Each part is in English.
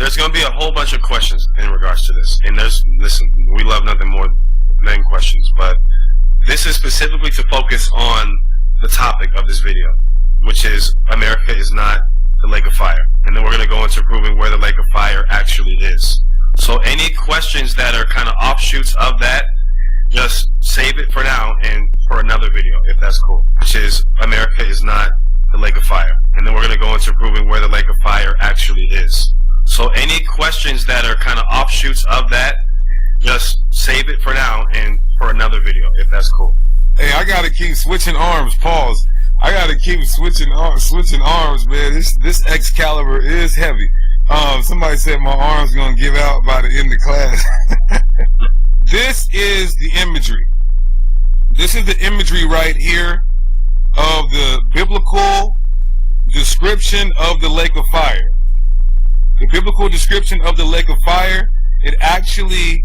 there's going to be a whole bunch of questions in regards to this. And listen, we love nothing more than questions, but this is specifically to focus on the topic of this video, which is America is not the lake of fire. And then we're going to go into proving where the lake of fire actually is. So any questions that are kind of offshoots of that, just save it for now and for another video, if that's cool, which is America is not the lake of fire. And then we're going to go into proving where the lake of fire actually is. So any questions that are kind of offshoots of that, just save it for now and for another video, if that's cool. Hey, I gotta keep switching arms. Pause. I gotta keep switching arms, man. This Excalibur is heavy. Somebody said my arm's gonna give out by the end of class. This is the imagery. This is the imagery right here of the biblical description of the lake of fire. The biblical description of the lake of fire, it actually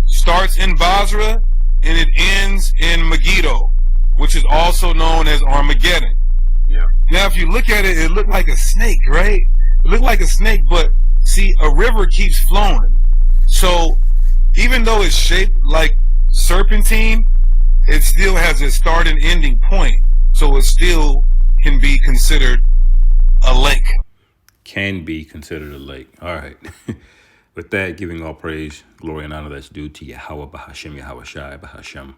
starts in Basra and it ends in Megiddo, which is also known as Armageddon. Yeah. Now, if you look at it, it looked like a snake, right? It looked like a snake, but see, a river keeps flowing. So even though it's shaped like serpentine, it still has a start and ending point. So it still can be considered a lake. Can be considered a lake. All right. With that, giving all praise, glory, and honor that's due to Yahweh, Bahashem, Yahweh Shai, Bahashem,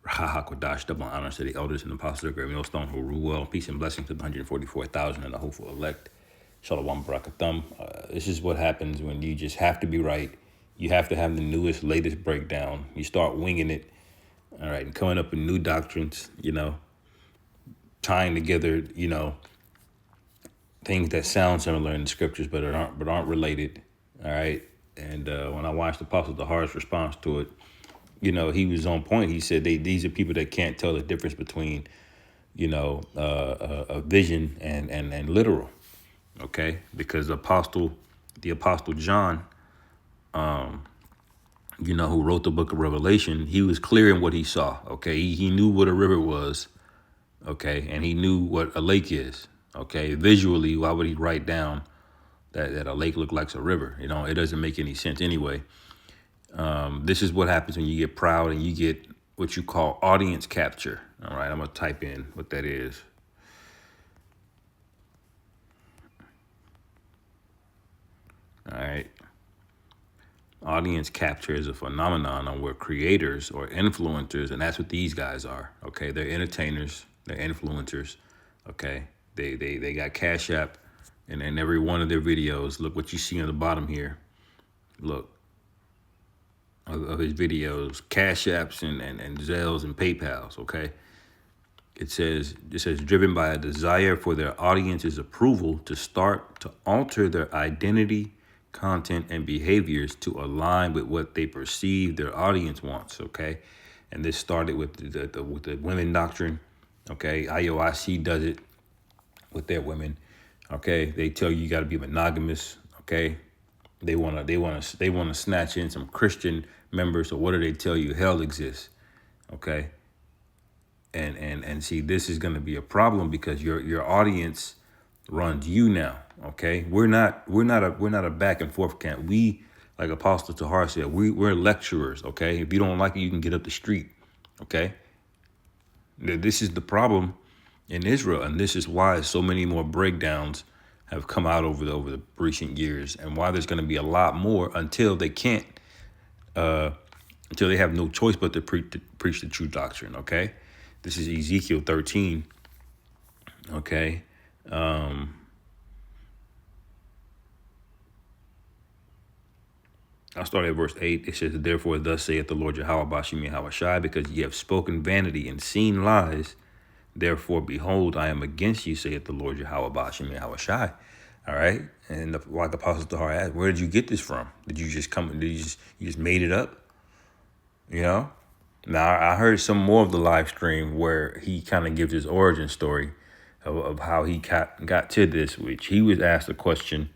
Rahahakodash, double honor to the elders and apostles of the great millstone who rule well. Peace and blessings to the 144,000 and the hopeful elect. Shalom Barakathum. This is what happens when you just have to be right. You have to have the newest, latest breakdown. You start winging it, all right, and coming up with new doctrines, tying together, things that sound similar in the scriptures but aren't related. All right. And when I watched Apostle Tahar's response to it, he was on point. He said these are people that can't tell the difference between, a vision and literal. OK, because the Apostle John, who wrote the book of Revelation, he was clear in what he saw. OK, he knew what a river was. OK, and he knew what a lake is. OK, visually, why would he write down that a lake looked like a river? It doesn't make any sense anyway. This is what happens when you get proud and you get what you call audience capture. All right, I'm going to type in what that is. All right. Audience capture is a phenomenon on where creators or influencers, and that's what these guys are. Okay, they're entertainers, they're influencers. Okay, they got Cash App. And in every one of their videos, look what you see on the bottom here. Look, of his videos, Cash Apps and Zells and PayPals, okay? It says, driven by a desire for their audience's approval to start to alter their identity, content, and behaviors to align with what they perceive their audience wants, okay? And this started with the women doctrine, okay? IOIC does it with their women. Okay, they tell you got to be monogamous. Okay, they want to snatch in some Christian members. So what do they tell you? Hell exists. Okay, and see, this is going to be a problem because your audience runs you now. Okay, we're not a back and forth camp. We, like Apostle Tahar said, we're lecturers. Okay, if you don't like it, you can get up the street. Okay, this is the problem in Israel, and this is why so many more breakdowns have come out over the recent years, and why there's going to be a lot more until they can't, until they have no choice but to preach the true doctrine. Okay, this is Ezekiel 13. Okay, I'll start at verse 8. It says, "Therefore, thus saith the Lord Yahweh Bashim Yahweh Shai, because ye have spoken vanity and seen lies. Therefore, behold, I am against you, saith the Lord Yahweh Bashim Yahweh Shai." All right. And like Apostle Tahar asked, where did you get this from? Did you just you just made it up? Now, I heard some more of the live stream where he kind of gives his origin story of how he got to this, which he was asked a question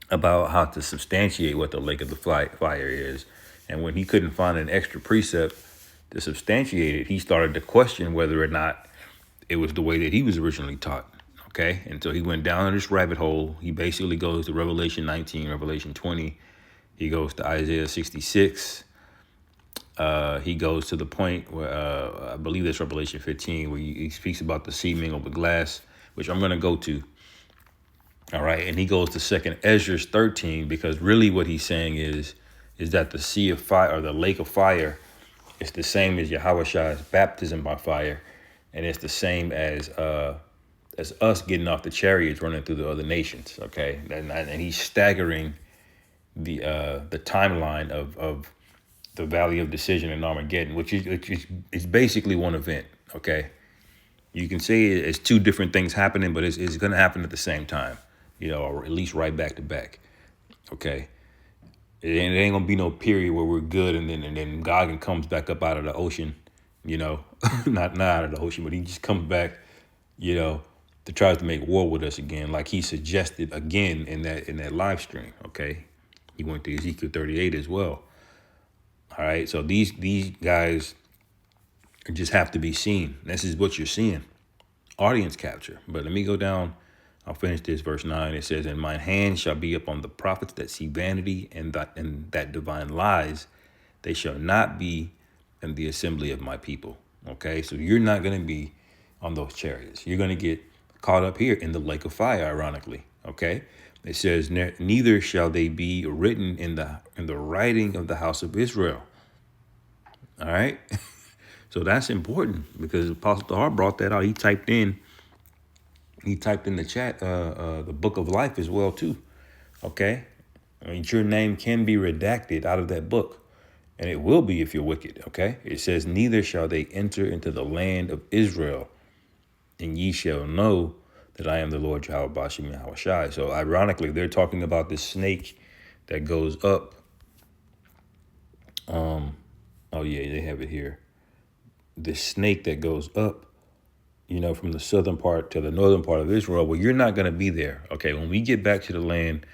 about how to substantiate what the lake of the fire is. And when he couldn't find an extra precept to substantiate it, he started to question whether or not it was the way that he was originally taught. Okay, and so he went down this rabbit hole. He basically goes to Revelation 19, Revelation 20. He goes to Isaiah 66. He goes to the point where I believe that's Revelation 15, where he speaks about the sea mingled with glass, which I'm going to go to. All right, and he goes to Second Ezra 13, because really what he's saying is that the sea of fire, or the lake of fire, is the same as Yahweh's baptism by fire, and it's the same as us getting off the chariots running through the other nations. Okay, and he's staggering the timeline of the Valley of Decision in Armageddon, which is basically one event. Okay, you can say it's two different things happening, but it's going to happen at the same time, or at least right back to back. Okay, it ain't gonna be no period where we're good and then Goggin comes back up out of the ocean, not out of the ocean, but he just comes back, to try to make war with us again, like he suggested again in that live stream. Okay, he went to Ezekiel 38 as well. All right, so these guys just have to be seen. This is what you're seeing, audience capture. But let me go down. I'll finish this, verse 9. It says, "And my hand shall be upon the prophets that see vanity and that divine lies. They shall not be in the assembly of my people." Okay, so you're not going to be on those chariots. You're going to get caught up here in the lake of fire, ironically. Okay, it says, "Neither shall they be written in the writing of the house of Israel." All right, so that's important, because Apostle Tahar brought that out. He typed in the chat the book of life as well too. Okay, I mean, your name can be redacted out of that book, and it will be if you're wicked. Okay, it says, "Neither shall they enter into the land of Israel, and ye shall know that I am the Lord Yahweh Bashim Yahushai." So ironically, they're talking about this snake that goes up. Oh yeah, they have it here. This snake that goes up, from the southern part to the northern part of Israel. Well, you're not going to be there. Okay, when we get back to the land,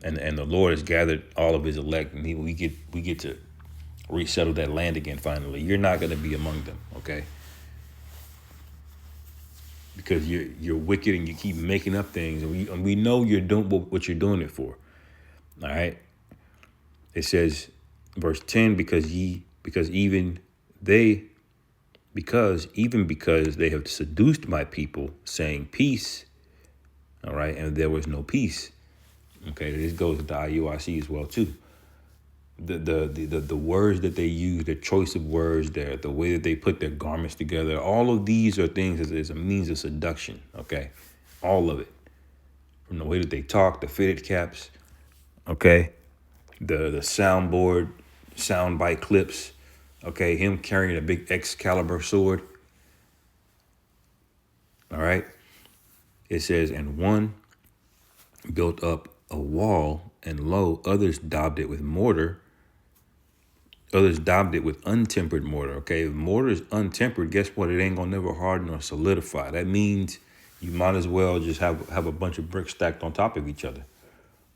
and the Lord has gathered all of his elect, and we get to resettle that land again finally, you're not going to be among them. Okay, because you're wicked and you keep making up things, and we know you're doing what you're doing it for. All right, it says, verse 10, because even because they have seduced my people, saying peace. All right, and there was no peace. Okay, this goes to the IUIC as well too. The words that they use, the choice of words, the way that they put their garments together, all of these are things as a means of seduction. Okay, all of it, from the way that they talk, the fitted caps. Okay, the soundboard, soundbite clips. Okay, him carrying a big Excalibur sword. All right. It says, "And one built up a wall, and lo, others daubed it with mortar. Others daubed it with untempered mortar." Okay, if mortar is untempered, guess what? It ain't gonna never harden or solidify. That means you might as well just have a bunch of bricks stacked on top of each other.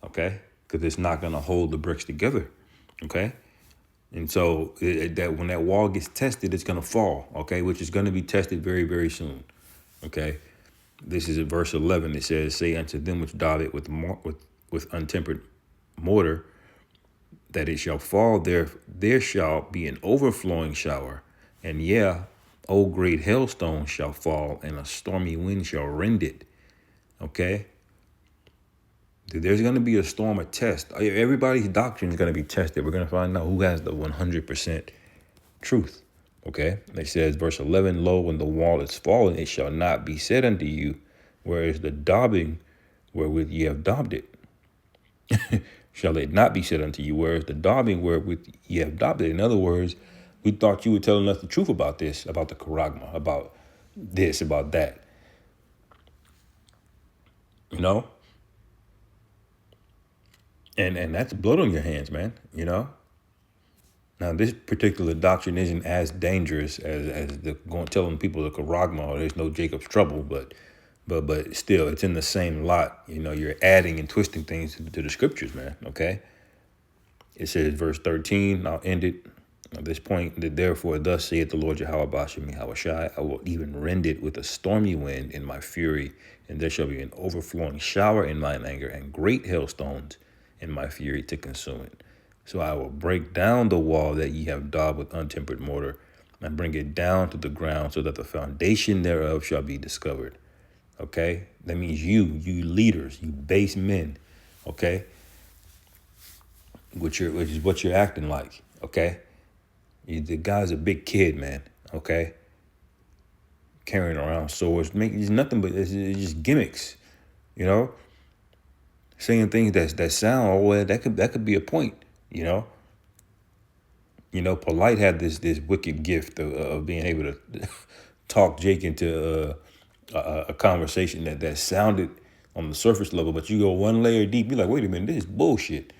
Okay, because it's not gonna hold the bricks together. Okay. And so that when that wall gets tested, it's going to fall, okay, which is going to be tested very, very soon, okay? This is in verse 11. It says, "Say unto them which daub it with untempered mortar, that it shall fall there shall be an overflowing shower, and great hailstones shall fall, and a stormy wind shall rend it." Okay? There's going to be a storm of test. Everybody's doctrine is going to be tested. We're going to find out who has the 100% truth. Okay? It says, verse 11, "Lo, when the wall is fallen, it shall not be said unto you, where is the daubing wherewith ye have daubed it? Shall it not be said unto you, where is the daubing wherewith ye have daubed it?" In other words, we thought you were telling us the truth about this, about the charagma, about this, about that. And that's blood on your hands, man, Now, this particular doctrine isn't as dangerous as telling people the charagma, or there's no Jacob's trouble, but still, it's in the same lot. You're adding and twisting things to the scriptures, man, okay? It says, verse 13, I'll end it. At this point, therefore, thus saith the Lord Yahweh Bashem Yahushai, I will even rend it with a stormy wind in my fury, and there shall be an overflowing shower in mine anger, and great hailstones in my fury to consume it. So I will break down the wall that ye have daubed with untempered mortar, and bring it down to the ground, so that the foundation thereof shall be discovered. Okay? That means you leaders, you base men, okay? Which is what you're acting like, okay? The guy's a big kid, man, okay? Carrying around swords. It's nothing but it's just gimmicks, you know? Saying things that sound, oh, well, that could be a point, you know? You know, Polite had this wicked gift of being able to talk Jake into a conversation that sounded on the surface level, but you go one layer deep, you're like, wait a minute, this is bullshit.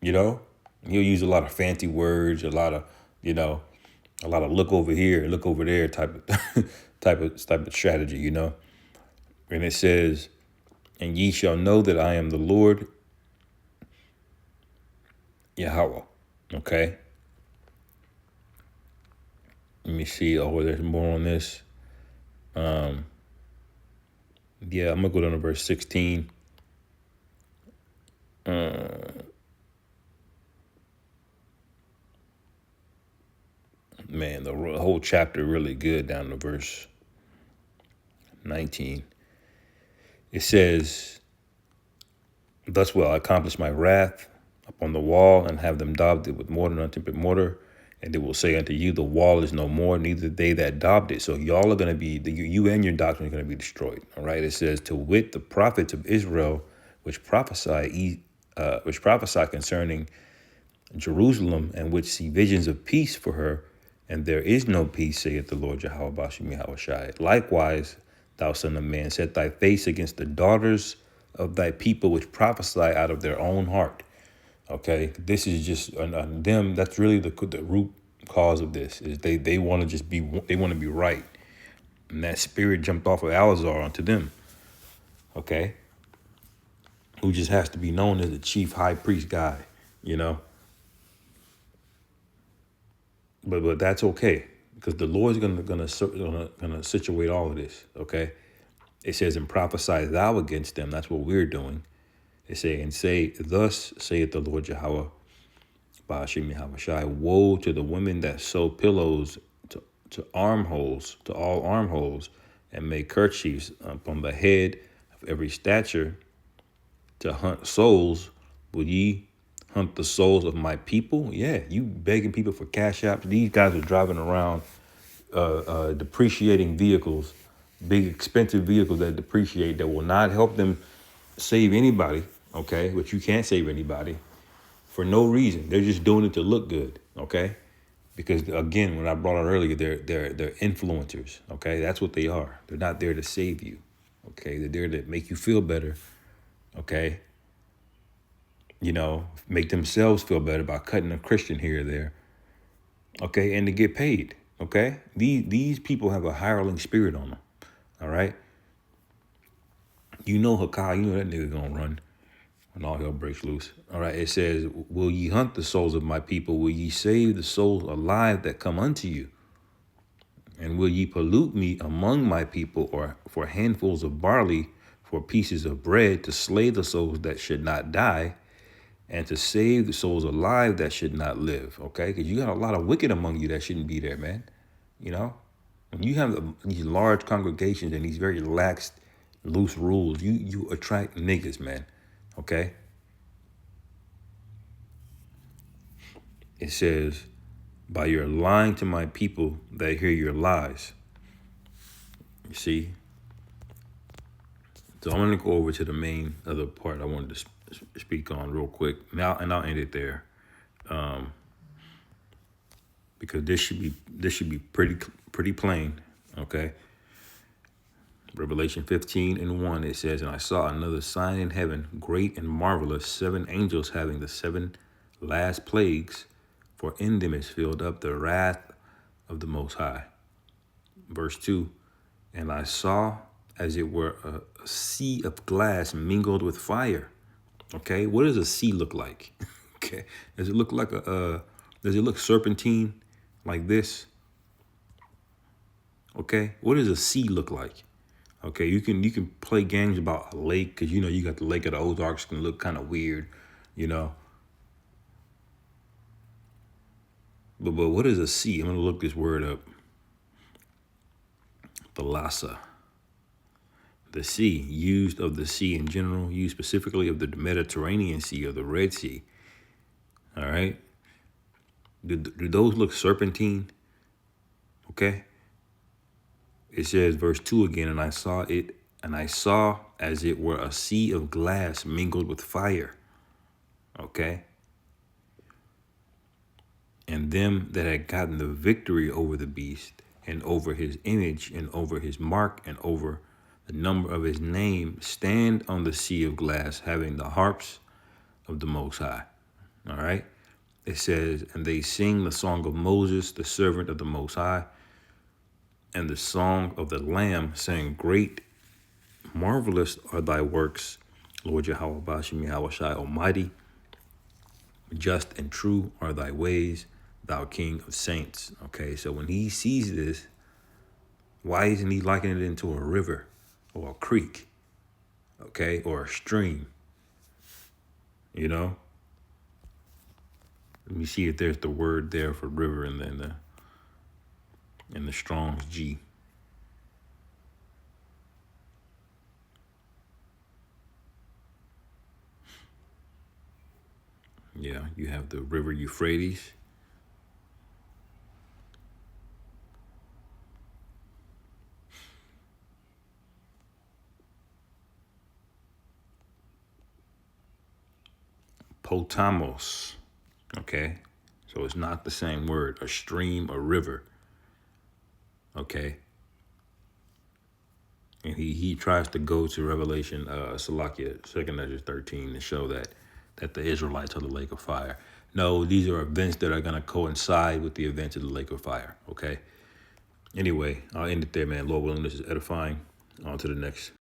You know, he'll use a lot of fancy words, a lot of look over here, look over there type of strategy, you know. And it says, and ye shall know that I am the Lord Yahweh. Okay. Let me see. Oh, there's more on this. Yeah, I'm gonna go down to verse 16. Man, the whole chapter really good down to verse 19. It says, thus will I accomplish my wrath upon the wall, and have them daubed it with mortar and untempered mortar. And they will say unto you, the wall is no more, neither they that daubed it. So y'all are going to be, you and your doctrine are going to be destroyed. All right. It says, to wit, the prophets of Israel, which prophesy concerning Jerusalem, and which see visions of peace for her, and there is no peace, saith the Lord Yahweh Bashem Yahushai. Likewise, thou son of man, set thy face against the daughters of thy people, which prophesy out of their own heart. Okay, this is just them. That's really the root cause of this. Is they want to just be, they want to be right, and that spirit jumped off of Alazar onto them. Okay, who just has to be known as the chief high priest guy, you know. But that's okay, because the Lord's gonna situate all of this. Okay, it says, and prophesy thou against them. That's what we're doing. It say, and say, thus saith the Lord Yahweh, Ba'ashem Yahushai, woe to the women that sew pillows to armholes, to all armholes, and make kerchiefs upon the head of every stature to hunt souls. Will ye hunt the souls of my people? Yeah, you begging people for cash apps. These guys are driving around depreciating vehicles, big expensive vehicles that depreciate, that will not help them save anybody. Okay, but you can't save anybody for no reason. They're just doing it to look good. Okay, because again, when I brought out earlier, they're influencers. Okay, that's what they are. They're not there to save you. Okay, they're there to make you feel better. Okay, you know, make themselves feel better by cutting a Christian here or there. Okay, and to get paid. Okay, these people have a hireling spirit on them. All right, you know Hakai, you know that nigga gonna run when all hell breaks loose. All right, it says, will ye hunt the souls of my people? Will ye save the souls alive that come unto you? And will ye pollute me among my people, or for handfuls of barley, for pieces of bread, to slay the souls that should not die, and to save the souls alive that should not live? Okay, because you got a lot of wicked among you that shouldn't be there, man. You know, when you have these large congregations and these very lax, loose rules, you attract niggas, man. Okay. It says, by your lying to my people that hear your lies. You see? So I'm going to go over to the main other part I wanted to speak on real quick. Now, and I'll end it there. Because this should be pretty plain. Okay. Revelation 15:1, it says, and I saw another sign in heaven, great and marvelous, 7 angels having the 7 last plagues, for in them is filled up the wrath of the Most High. Verse 2, and I saw as it were a sea of glass mingled with fire. Okay, what does a sea look like? Okay, does it look like does Does it look serpentine like this? Okay, what does a sea look like? Okay, you can play games about a lake, because you know you got the Lake of the Ozarks, can look kind of weird, you know. But what is a sea? I'm gonna look this word up. Thalassa. The sea, used of the sea in general, used specifically of the Mediterranean Sea or the Red Sea. All right. Do those look serpentine? Okay. It says, verse 2 again, and I saw as it were a sea of glass mingled with fire. Okay. And them that had gotten the victory over the beast, and over his image, and over his mark, and over the number of his name, stand on the sea of glass, having the harps of the Most High. All right. It says, and they sing the song of Moses, the servant of the Most High, and the song of the Lamb, saying, great, marvelous are thy works, Lord Yahweh Bashim Yahweh Shai Almighty. Just and true are thy ways, thou King of saints. Okay, so when he sees this, why isn't he likening it into a river or a creek? Okay, or a stream? You know? Let me see if there's the word there for river in the Strong's G. Yeah, you have the river Euphrates. Potamos. Okay, so it's not the same word. A stream, a river. Okay. And he tries to go to Revelation, Salakia, 2nd Ezra 13, to show that the Israelites are the lake of fire. No, these are events that are going to coincide with the events of the lake of fire, okay? Anyway, I'll end it there, man. Lord willing, this is edifying. On to the next.